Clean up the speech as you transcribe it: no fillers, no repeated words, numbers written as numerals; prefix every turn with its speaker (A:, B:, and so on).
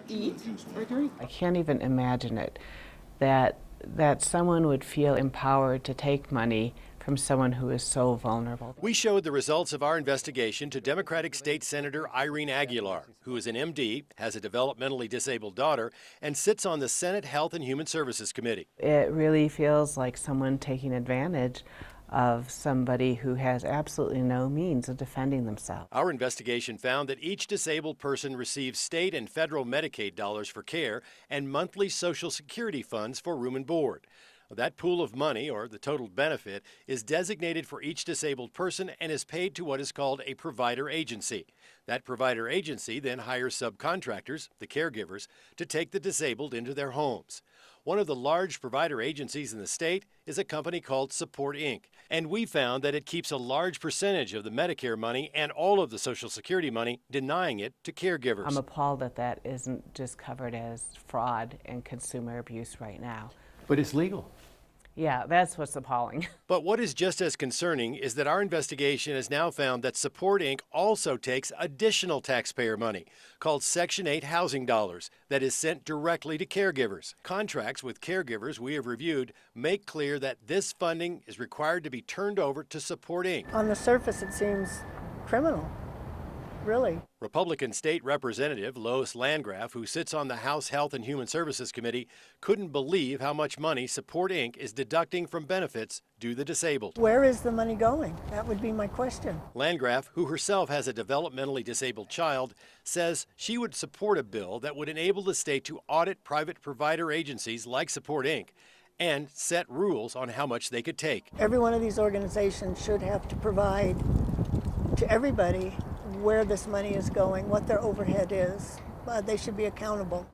A: eat or drink.
B: I can't even imagine it, that someone would feel empowered to take money from someone who is so vulnerable.
C: We showed the results of our investigation to Democratic State Senator Irene Aguilar, who is an MD, has a developmentally disabled daughter, and sits on the Senate Health and Human Services Committee.
B: It really feels like someone taking advantage of somebody who has absolutely no means of defending themselves.
C: Our investigation found that each disabled person receives state and federal Medicaid dollars for care and monthly Social Security funds for room and board. That pool of money, or the total benefit, is designated for each disabled person and is paid to what is called a provider agency. That provider agency then hires subcontractors, the caregivers, to take the disabled into their homes. One of the large provider agencies in the state is a company called Support Inc. And we found that it keeps a large percentage of the Medicare money and all of the Social Security money, denying it to caregivers.
B: I'm appalled that that isn't just covered as fraud and consumer abuse right now.
D: But it's legal.
B: Yeah, that's what's appalling.
C: But what is just as concerning is that our investigation has now found that Support Inc. also takes additional taxpayer money, called Section 8 housing dollars, that is sent directly to caregivers. Contracts with caregivers we have reviewed make clear that this funding is required to be turned over to Support Inc.
E: On the surface, it seems criminal. Really.
C: Republican State Representative Lois Landgraf, who sits on the House Health and Human Services Committee, couldn't believe how much money Support Inc. is deducting from benefits due the disabled.
E: Where is the money going? That would be my question.
C: Landgraf, who herself has a developmentally disabled child, says she would support a bill that would enable the state to audit private provider agencies like Support Inc. and set rules on how much they could take.
E: Every one of these organizations should have to provide to everybody where this money is going, what their overhead is. They should be accountable.